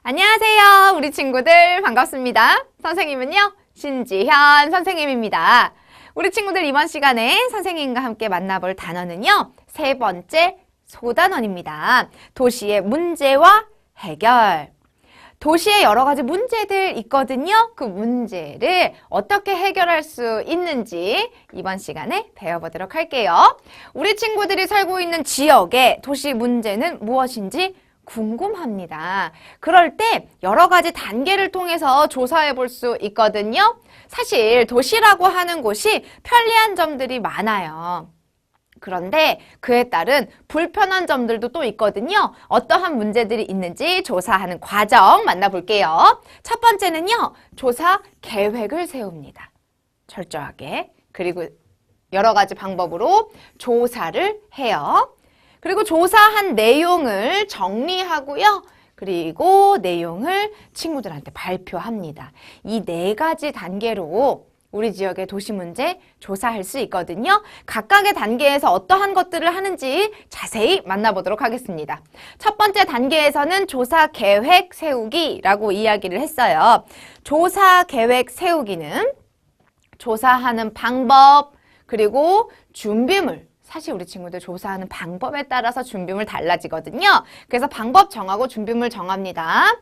안녕하세요. 우리 친구들 반갑습니다. 선생님은요, 신지현 선생님입니다. 우리 친구들 이번 시간에 선생님과 함께 만나볼 단어는요, 세 번째 소단원입니다. 도시의 문제와 해결. 도시에 여러 가지 문제들 있거든요. 그 문제를 어떻게 해결할 수 있는지 이번 시간에 배워보도록 할게요. 우리 친구들이 살고 있는 지역의 도시 문제는 무엇인지 궁금합니다. 그럴 때 여러 가지 단계를 통해서 조사해 볼 수 있거든요. 사실 도시라고 하는 곳이 편리한 점들이 많아요. 그런데 그에 따른 불편한 점들도 또 있거든요. 어떠한 문제들이 있는지 조사하는 과정 만나볼게요. 첫 번째는요, 조사 계획을 세웁니다. 철저하게. 그리고 여러 가지 방법으로 조사를 해요. 그리고 조사한 내용을 정리하고요. 그리고 내용을 친구들한테 발표합니다. 이 네 가지 단계로 우리 지역의 도시 문제 조사할 수 있거든요. 각각의 단계에서 어떠한 것들을 하는지 자세히 만나보도록 하겠습니다. 첫 번째 단계에서는 조사 계획 세우기라고 이야기를 했어요. 조사 계획 세우기는 조사하는 방법, 그리고 준비물, 사실 우리 친구들 조사하는 방법에 따라서 준비물 달라지거든요. 그래서 방법 정하고 준비물 정합니다.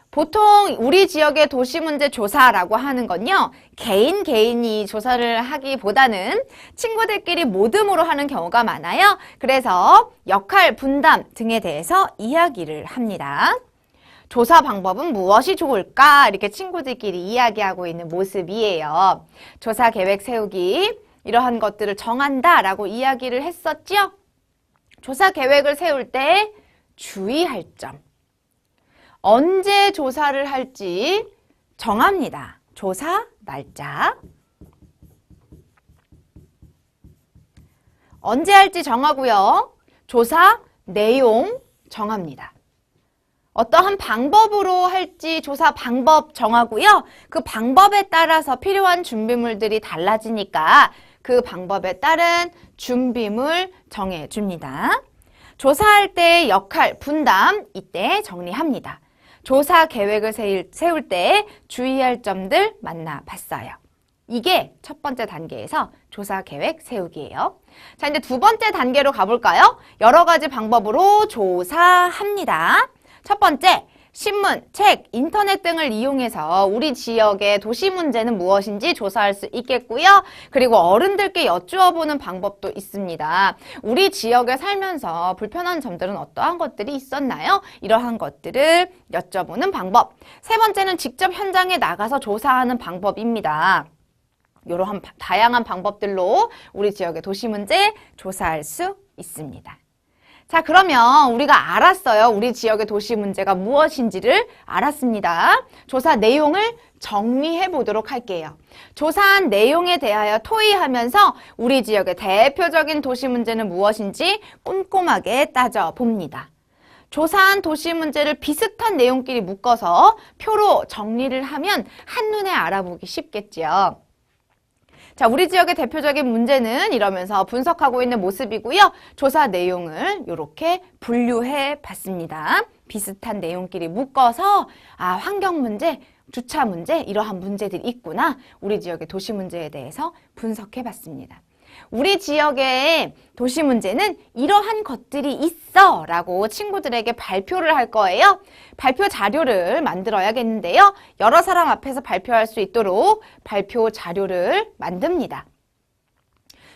보통 우리 지역의 도시 문제 조사라고 하는 건요, 개인이 조사를 하기보다는 친구들끼리 모듬으로 하는 경우가 많아요. 그래서 역할 분담 등에 대해서 이야기를 합니다. 조사 방법은 무엇이 좋을까? 이렇게 친구들끼리 이야기하고 있는 모습이에요. 조사 계획 세우기, 이러한 것들을 정한다라고 이야기를 했었죠? 조사 계획을 세울 때 주의할 점. 언제 조사를 할지 정합니다. 조사 날짜. 언제 할지 정하고요. 조사 내용 정합니다. 어떠한 방법으로 할지 조사 방법 정하고요. 그 방법에 따라서 필요한 준비물들이 달라지니까 그 방법에 따른 준비물 정해줍니다. 조사할 때의 역할, 분담 이때 정리합니다. 조사 계획을 세울 때 주의할 점들 만나봤어요. 이게 첫 번째 단계에서 조사 계획 세우기예요. 자, 이제 두 번째 단계로 가볼까요? 여러 가지 방법으로 조사합니다. 첫 번째, 신문, 책, 인터넷 등을 이용해서 우리 지역의 도시 문제는 무엇인지 조사할 수 있겠고요. 그리고 어른들께 여쭈어보는 방법도 있습니다. 우리 지역에 살면서 불편한 점들은 어떠한 것들이 있었나요? 이러한 것들을 여쭤보는 방법. 세 번째는 직접 현장에 나가서 조사하는 방법입니다. 이러한 다양한 방법들로 우리 지역의 도시 문제 조사할 수 있습니다. 자, 그러면 우리가 알았어요. 우리 지역의 도시 문제가 무엇인지를 알았습니다. 조사 내용을 정리해 보도록 할게요. 조사한 내용에 대하여 토의하면서 우리 지역의 대표적인 도시 문제는 무엇인지 꼼꼼하게 따져봅니다. 조사한 도시 문제를 비슷한 내용끼리 묶어서 표로 정리를 하면 한눈에 알아보기 쉽겠지요. 자, 우리 지역의 대표적인 문제는 이러면서 분석하고 있는 모습이고요. 조사 내용을 이렇게 분류해 봤습니다. 비슷한 내용끼리 묶어서 환경 문제, 주차 문제 이러한 친구들이 있구나. 우리 지역의 도시 문제에 대해서 분석해 봤습니다. 우리 지역의 도시 문제는 이러한 것들이 있어 라고 친구들에게 발표를 할 거예요. 발표 자료를 만들어야겠는데요. 여러 사람 앞에서 발표할 수 있도록 발표 자료를 만듭니다.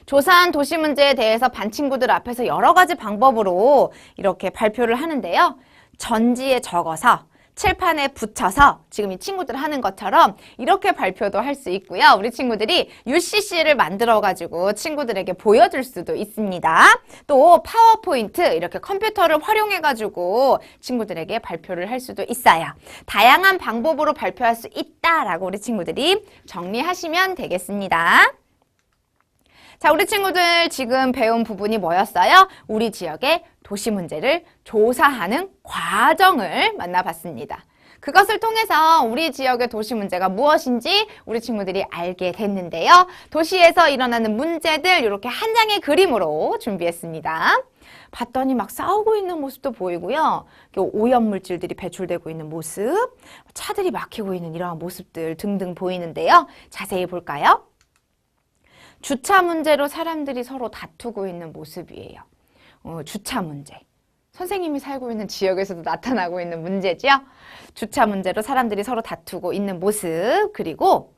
조사한 도시 문제에 대해서 반 친구들 앞에서 여러 가지 방법으로 이렇게 발표를 하는데요. 전지에 적어서 칠판에 붙여서 지금 이 친구들 하는 것처럼 이렇게 발표도 할 수 있고요. 우리 친구들이 UCC를 만들어가지고 친구들에게 보여줄 수도 있습니다. 또 파워포인트 이렇게 컴퓨터를 활용해가지고 친구들에게 발표를 할 수도 있어요. 다양한 방법으로 발표할 수 있다라고 우리 친구들이 정리하시면 되겠습니다. 자, 우리 친구들 지금 배운 부분이 뭐였어요? 우리 지역의 도시 문제를 조사하는 과정을 만나봤습니다. 그것을 통해서 우리 지역의 도시 문제가 무엇인지 우리 친구들이 알게 됐는데요. 도시에서 일어나는 문제들 이렇게 한 장의 그림으로 준비했습니다. 봤더니 막 싸우고 있는 모습도 보이고요. 오염물질들이 배출되고 있는 모습, 차들이 막히고 있는 이러한 모습들 등등 보이는데요. 자세히 볼까요? 주차 문제로 사람들이 서로 다투고 있는 모습이에요. 주차 문제. 선생님이 살고 있는 지역에서도 나타나고 있는 문제죠. 주차 문제로 사람들이 서로 다투고 있는 모습, 그리고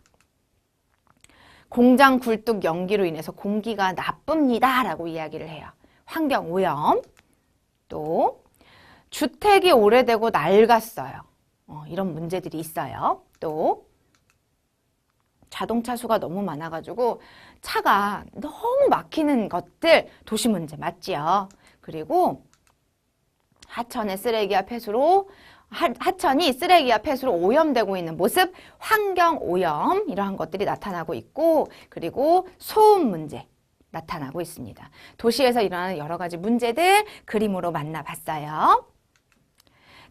공장 굴뚝 연기로 인해서 공기가 나쁩니다 라고 이야기를 해요. 환경오염. 또 주택이 오래되고 낡았어요. 이런 문제들이 있어요. 또 자동차 수가 너무 많아가지고 차가 너무 막히는 것들 도시 문제 맞지요. 그리고 하천의 쓰레기와 폐수로 하천이 쓰레기와 폐수로 오염되고 있는 모습, 환경오염 이러한 것들이 나타나고 있고, 그리고 소음 문제 나타나고 있습니다. 도시에서 일어나는 여러 가지 문제들 그림으로 만나봤어요.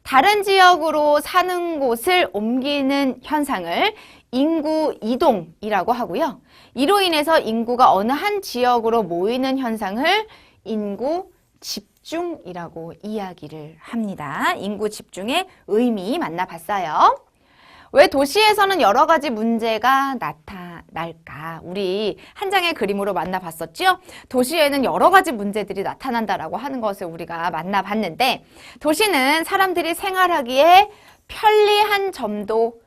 다른 지역으로 사는 곳을 옮기는 현상을 인구 이동이라고 하고요. 이로 인해서 인구가 어느 한 지역으로 모이는 현상을 인구 집중이라고 이야기를 합니다. 인구 집중의 의미 만나봤어요. 왜 도시에서는 여러 가지 문제가 나타날까? 우리 한 장의 그림으로 만나봤었죠? 도시에는 여러 가지 문제들이 나타난다라고 하는 것을 우리가 만나봤는데, 도시는 사람들이 생활하기에 편리한 점도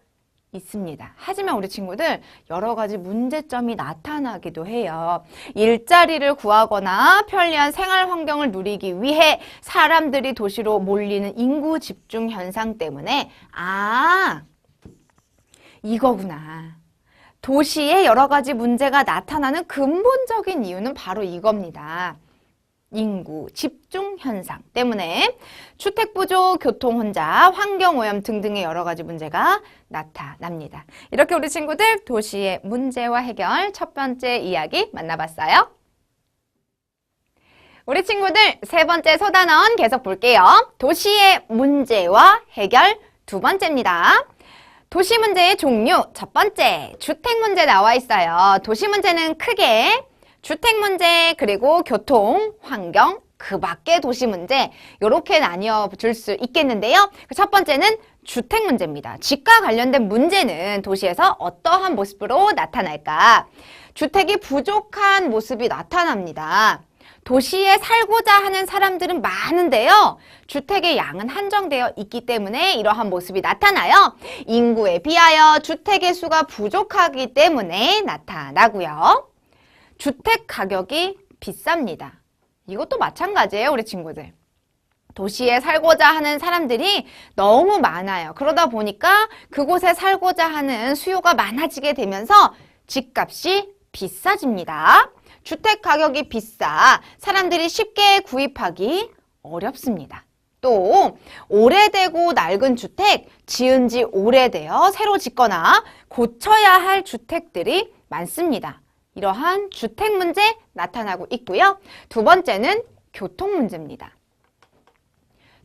있습니다. 하지만 우리 친구들 여러 가지 문제점이 나타나기도 해요. 일자리를 구하거나 편리한 생활 환경을 누리기 위해 사람들이 도시로 몰리는 인구 집중 현상 때문에 이거구나. 도시에 여러 가지 문제가 나타나는 근본적인 이유는 바로 이겁니다. 인구 집중 현상 때문에 주택 부족, 교통 혼잡, 환경오염 등등의 여러 가지 문제가 나타납니다. 이렇게 우리 친구들 도시의 문제와 해결 첫 번째 이야기 만나봤어요. 우리 친구들 세 번째 소단원 계속 볼게요. 도시의 문제와 해결 두 번째입니다. 도시 문제의 종류 첫 번째, 주택 문제 나와 있어요. 도시 문제는 크게 주택 문제, 그리고 교통, 환경, 그 밖의 도시 문제 이렇게 나뉘어 줄 수 있겠는데요. 첫 번째는 주택 문제입니다. 집과 관련된 문제는 도시에서 어떠한 모습으로 나타날까? 주택이 부족한 모습이 나타납니다. 도시에 살고자 하는 사람들은 많은데요. 주택의 양은 한정되어 있기 때문에 이러한 모습이 나타나요. 인구에 비하여 주택의 수가 부족하기 때문에 나타나고요. 주택 가격이 비쌉니다. 이것도 마찬가지예요, 우리 친구들. 도시에 살고자 하는 사람들이 너무 많아요. 그러다 보니까 그곳에 살고자 하는 수요가 많아지게 되면서 집값이 비싸집니다. 주택 가격이 비싸 사람들이 쉽게 구입하기 어렵습니다. 또 오래되고 낡은 주택, 지은 지 오래되어 새로 짓거나 고쳐야 할 주택들이 많습니다. 이러한 주택 문제 나타나고 있고요. 두 번째는 교통 문제입니다.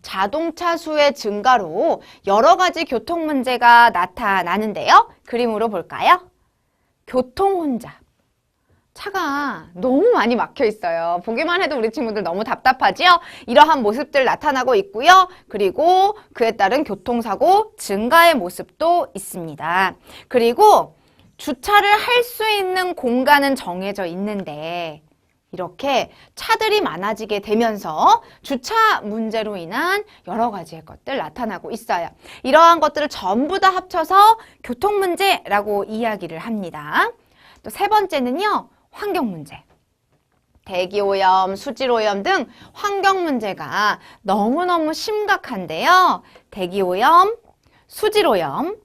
자동차 수의 증가로 여러 가지 교통 문제가 나타나는데요. 그림으로 볼까요? 교통 혼잡. 차가 너무 많이 막혀 있어요. 보기만 해도 우리 친구들 너무 답답하지요? 이러한 모습들 나타나고 있고요. 그리고 그에 따른 교통사고 증가의 모습도 있습니다. 그리고 주차를 할 수 있는 공간은 정해져 있는데 이렇게 차들이 많아지게 되면서 주차 문제로 인한 여러 가지의 것들 나타나고 있어요. 이러한 것들을 전부 다 합쳐서 교통 문제라고 이야기를 합니다. 또 세 번째는요, 환경 문제. 대기오염, 수질오염 등 환경 문제가 너무너무 심각한데요. 대기오염, 수질오염,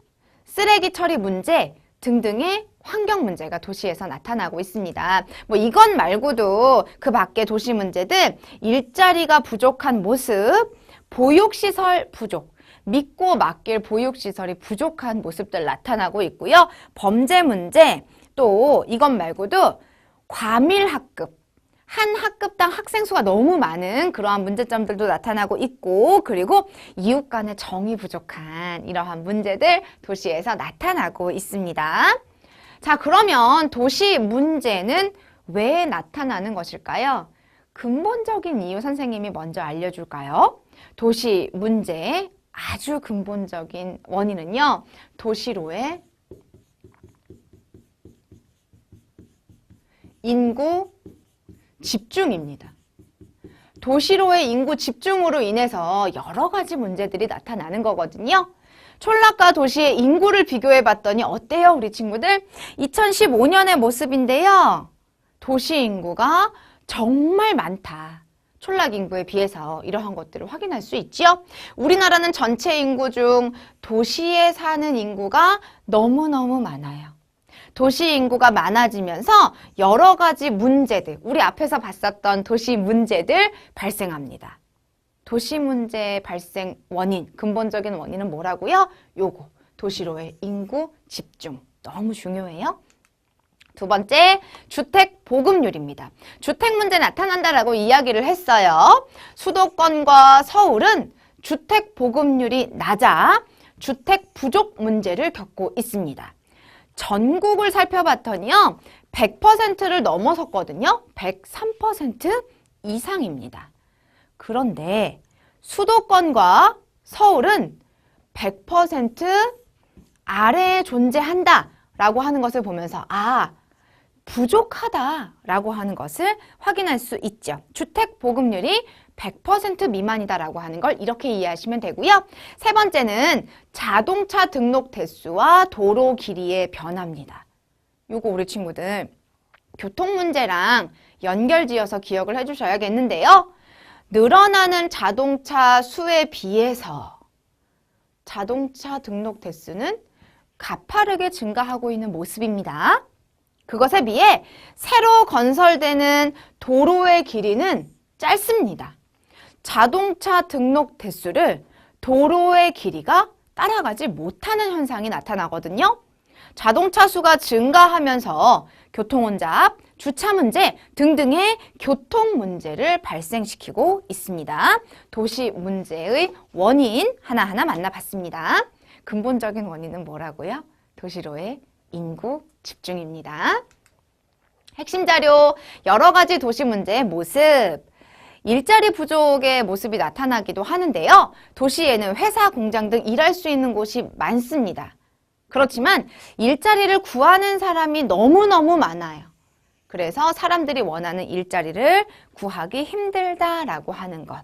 쓰레기 처리 문제 등등의 환경 문제가 도시에서 나타나고 있습니다. 뭐 이것 말고도 그 밖의 도시 문제들, 일자리가 부족한 모습, 보육시설 부족, 믿고 맡길 보육시설이 부족한 모습들 나타나고 있고요. 범죄 문제, 또 이것 말고도 과밀학급, 한 학급당 학생 수가 너무 많은 그러한 문제점들도 나타나고 있고, 그리고 이웃 간의 정이 부족한 이러한 문제들 도시에서 나타나고 있습니다. 자, 그러면 도시 문제는 왜 나타나는 것일까요? 근본적인 이유 선생님이 먼저 알려줄까요? 도시 문제의 아주 근본적인 원인은요, 도시로의 인구 집중입니다. 도시로의 인구 집중으로 인해서 여러 가지 문제들이 나타나는 거거든요. 촌락과 도시의 인구를 비교해 봤더니 어때요, 우리 친구들? 2015년의 모습인데요. 도시 인구가 정말 많다. 촌락 인구에 비해서 이러한 것들을 확인할 수 있죠. 우리나라는 전체 인구 중 도시에 사는 인구가 너무너무 많아요. 도시 인구가 많아지면서 여러 가지 문제들, 우리 앞에서 봤었던 도시 문제들 발생합니다. 도시 문제 발생 원인, 근본적인 원인은 뭐라고요? 요거, 도시로의 인구 집중. 너무 중요해요. 두 번째, 주택 보급률입니다. 주택 문제 나타난다라고 이야기를 했어요. 수도권과 서울은 주택 보급률이 낮아 주택 부족 문제를 겪고 있습니다. 전국을 살펴봤더니요, 100%를 넘어섰거든요. 103% 이상입니다. 그런데 수도권과 서울은 100% 아래에 존재한다라고 하는 것을 보면서 부족하다라고 하는 것을 확인할 수 있죠. 주택 보급률이 100% 미만이다라고 하는 걸 이렇게 이해하시면 되고요. 세 번째는 자동차 등록 대수와 도로 길이의 변화입니다. 요거 우리 친구들 교통 문제랑 연결지어서 기억을 해주셔야겠는데요. 늘어나는 자동차 수에 비해서 자동차 등록 대수는 가파르게 증가하고 있는 모습입니다. 그것에 비해 새로 건설되는 도로의 길이는 짧습니다. 자동차 등록 대수를 도로의 길이가 따라가지 못하는 현상이 나타나거든요. 자동차 수가 증가하면서 교통혼잡, 주차 문제 등등의 교통 문제를 발생시키고 있습니다. 도시 문제의 원인 하나하나 만나봤습니다. 근본적인 원인은 뭐라고요? 도시로의 인구 집중입니다. 핵심 자료, 여러 가지 도시 문제의 모습. 일자리 부족의 모습이 나타나기도 하는데요. 도시에는 회사, 공장 등 일할 수 있는 곳이 많습니다. 그렇지만 일자리를 구하는 사람이 너무너무 많아요. 그래서 사람들이 원하는 일자리를 구하기 힘들다라고 하는 것.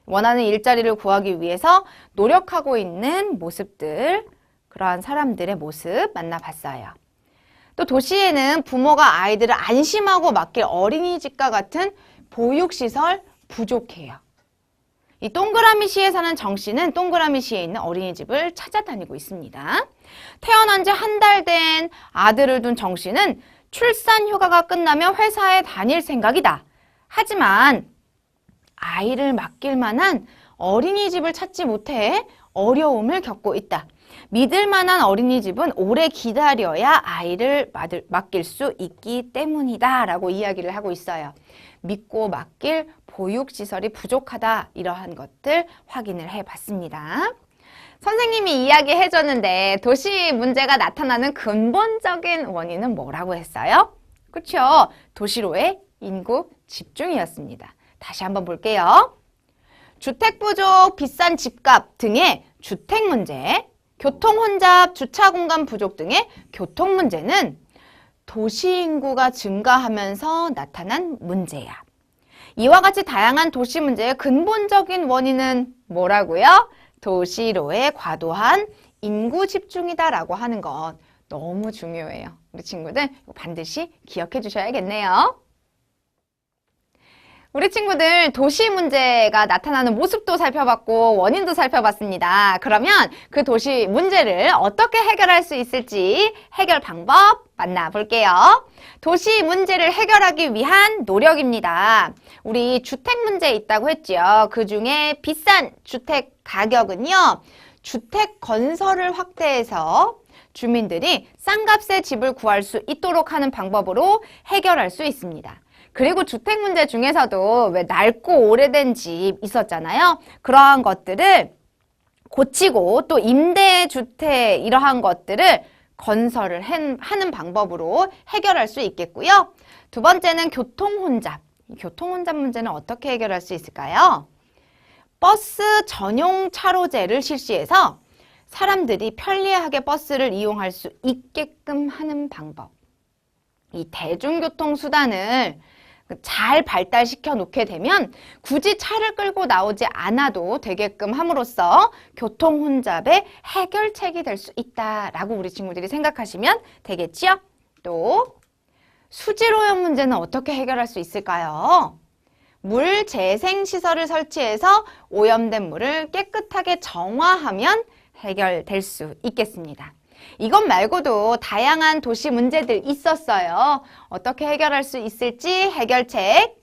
원하는 일자리를 구하기 위해서 노력하고 있는 모습들, 그러한 사람들의 모습 만나봤어요. 또 도시에는 부모가 아이들을 안심하고 맡길 어린이집과 같은 보육시설 부족해요. 이 동그라미시에 사는 정 씨는 동그라미시에 있는 어린이집을 찾아다니고 있습니다. 태어난 지 한 달 된 아들을 둔 정 씨는 출산 휴가가 끝나면 회사에 다닐 생각이다. 하지만 아이를 맡길 만한 어린이집을 찾지 못해 어려움을 겪고 있다. 믿을 만한 어린이집은 오래 기다려야 아이를 맡길 수 있기 때문이다 라고 이야기를 하고 있어요. 믿고 맡길 보육시설이 부족하다, 이러한 것들 확인을 해봤습니다. 선생님이 이야기해줬는데 도시 문제가 나타나는 근본적인 원인은 뭐라고 했어요? 그렇죠? 도시로의 인구 집중이었습니다. 다시 한번 볼게요. 주택 부족, 비싼 집값 등의 주택 문제, 교통 혼잡, 주차 공간 부족 등의 교통 문제는 도시 인구가 증가하면서 나타난 문제야. 이와 같이 다양한 도시 문제의 근본적인 원인은 뭐라고요? 도시로의 과도한 인구 집중이다라고 하는 것 너무 중요해요. 우리 친구들 반드시 기억해 주셔야겠네요. 우리 친구들 도시 문제가 나타나는 모습도 살펴봤고 원인도 살펴봤습니다. 그러면 그 도시 문제를 어떻게 해결할 수 있을지 해결 방법 만나볼게요. 도시 문제를 해결하기 위한 노력입니다. 우리 주택 문제 있다고 했죠. 그중에 비싼 주택 가격은요. 주택 건설을 확대해서 주민들이 싼 값에 집을 구할 수 있도록 하는 방법으로 해결할 수 있습니다. 그리고 주택 문제 중에서도 왜 낡고 오래된 집 있었잖아요. 그러한 것들을 고치고 또 임대주택 이러한 것들을 건설을 하는 방법으로 해결할 수 있겠고요. 두 번째는 교통혼잡. 교통혼잡 문제는 어떻게 해결할 수 있을까요? 버스 전용 차로제를 실시해서 사람들이 편리하게 버스를 이용할 수 있게끔 하는 방법. 이 대중교통수단을 잘 발달시켜 놓게 되면 굳이 차를 끌고 나오지 않아도 되게끔 함으로써 교통혼잡의 해결책이 될 수 있다라고 우리 친구들이 생각하시면 되겠지요? 또 수질오염 문제는 어떻게 해결할 수 있을까요? 물 재생 시설을 설치해서 오염된 물을 깨끗하게 정화하면 해결될 수 있겠습니다. 이것 말고도 다양한 도시 문제들 있었어요. 어떻게 해결할 수 있을지 해결책.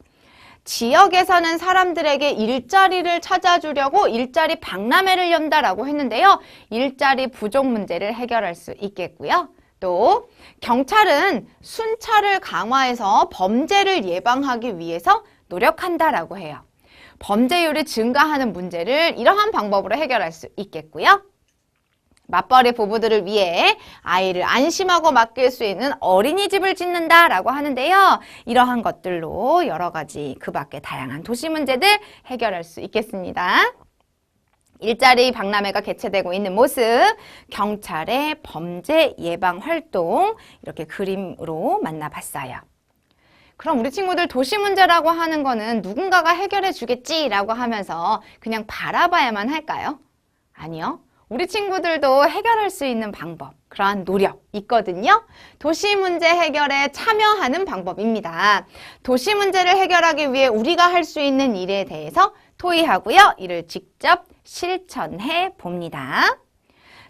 지역에서는 사람들에게 일자리를 찾아주려고 일자리 박람회를 연다라고 했는데요. 일자리 부족 문제를 해결할 수 있겠고요. 또 경찰은 순찰을 강화해서 범죄를 예방하기 위해서 노력한다라고 해요. 범죄율이 증가하는 문제를 이러한 방법으로 해결할 수 있겠고요. 맞벌이 부부들을 위해 아이를 안심하고 맡길 수 있는 어린이집을 짓는다라고 하는데요. 이러한 것들로 여러 가지 그 밖에 다양한 도시 문제들 해결할 수 있겠습니다. 일자리 박람회가 개최되고 있는 모습, 경찰의 범죄 예방 활동 이렇게 그림으로 만나봤어요. 그럼 우리 친구들 도시 문제라고 하는 거는 누군가가 해결해 주겠지라고 하면서 그냥 바라봐야만 할까요? 아니요. 우리 친구들도 해결할 수 있는 방법, 그러한 노력 있거든요. 도시 문제 해결에 참여하는 방법입니다. 도시 문제를 해결하기 위해 우리가 할 수 있는 일에 대해서 토의하고요. 이를 직접 실천해 봅니다.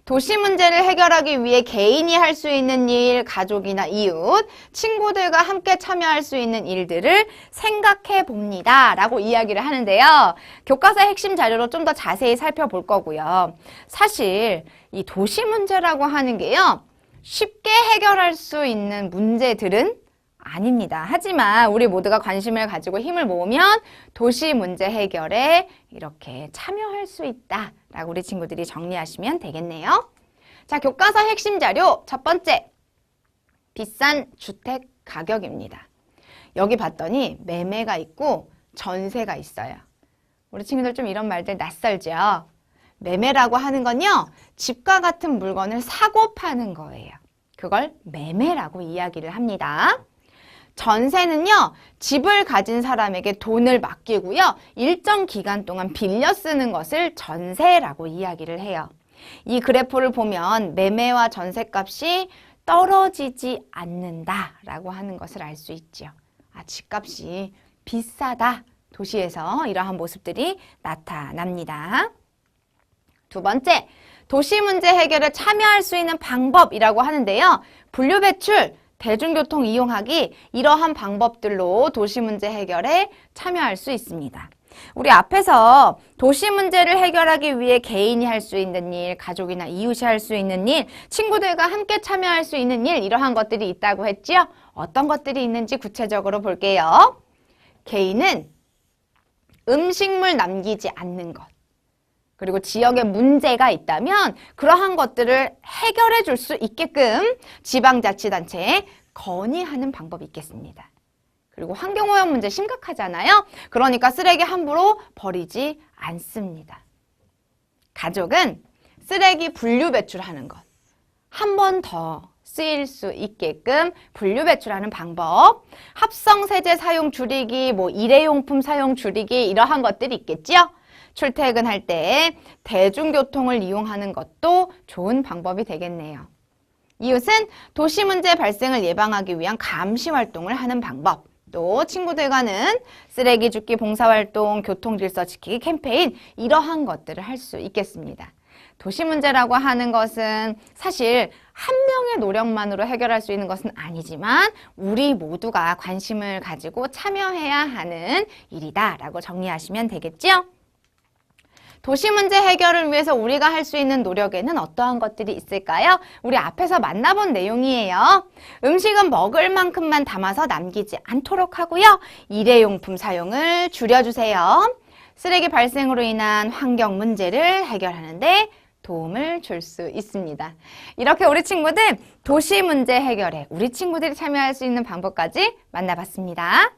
도시 문제를 해결하기 위해 개인이 할 수 있는 일, 가족이나 이웃, 친구들과 함께 참여할 수 있는 일들을 생각해 봅니다. 라고 이야기를 하는데요. 교과서의 핵심 자료로 좀 더 자세히 살펴볼 거고요. 사실 이 도시 문제라고 하는 게요. 쉽게 해결할 수 있는 문제들은 아닙니다. 하지만 우리 모두가 관심을 가지고 힘을 모으면 도시 문제 해결에 이렇게 참여할 수 있다라고 우리 친구들이 정리하시면 되겠네요. 자, 교과서 핵심 자료 첫 번째, 비싼 주택 가격입니다. 여기 봤더니 매매가 있고 전세가 있어요. 우리 친구들 좀 이런 말들 낯설죠? 매매라고 하는 건요, 집과 같은 물건을 사고 파는 거예요. 그걸 매매라고 이야기를 합니다. 전세는요, 집을 가진 사람에게 돈을 맡기고요, 일정 기간 동안 빌려 쓰는 것을 전세라고 이야기를 해요. 이 그래프를 보면 매매와 전세값이 떨어지지 않는다라고 하는 것을 알 수 있죠. 아, 집값이 비싸다. 도시에서 이러한 모습들이 나타납니다. 두 번째, 도시 문제 해결에 참여할 수 있는 방법이라고 하는데요. 분류배출, 대중교통 이용하기 이러한 방법들로 도시 문제 해결에 참여할 수 있습니다. 우리 앞에서 도시 문제를 해결하기 위해 개인이 할 수 있는 일, 가족이나 이웃이 할 수 있는 일, 친구들과 함께 참여할 수 있는 일 이러한 것들이 있다고 했지요? 어떤 것들이 있는지 구체적으로 볼게요. 개인은 음식물 남기지 않는 것. 그리고 지역에 문제가 있다면 그러한 것들을 해결해 줄 수 있게끔 지방자치단체에 건의하는 방법이 있겠습니다. 그리고 환경오염 문제 심각하잖아요. 그러니까 쓰레기 함부로 버리지 않습니다. 가족은 쓰레기 분류 배출하는 것. 한 번 더 쓰일 수 있게끔 분류 배출하는 방법. 합성세제 사용 줄이기, 일회용품 사용 줄이기 이러한 것들이 있겠지요. 출퇴근할 때 대중교통을 이용하는 것도 좋은 방법이 되겠네요. 이웃은 도시 문제 발생을 예방하기 위한 감시 활동을 하는 방법, 또 친구들과는 쓰레기 줍기 봉사활동, 교통질서 지키기 캠페인 이러한 것들을 할 수 있겠습니다. 도시 문제라고 하는 것은 사실 한 명의 노력만으로 해결할 수 있는 것은 아니지만 우리 모두가 관심을 가지고 참여해야 하는 일이다라고 정리하시면 되겠죠? 도시 문제 해결을 위해서 우리가 할 수 있는 노력에는 어떠한 것들이 있을까요? 우리 앞에서 만나본 내용이에요. 음식은 먹을 만큼만 담아서 남기지 않도록 하고요. 일회용품 사용을 줄여주세요. 쓰레기 발생으로 인한 환경 문제를 해결하는데 도움을 줄 수 있습니다. 이렇게 우리 친구들 도시 문제 해결에 우리 친구들이 참여할 수 있는 방법까지 만나봤습니다.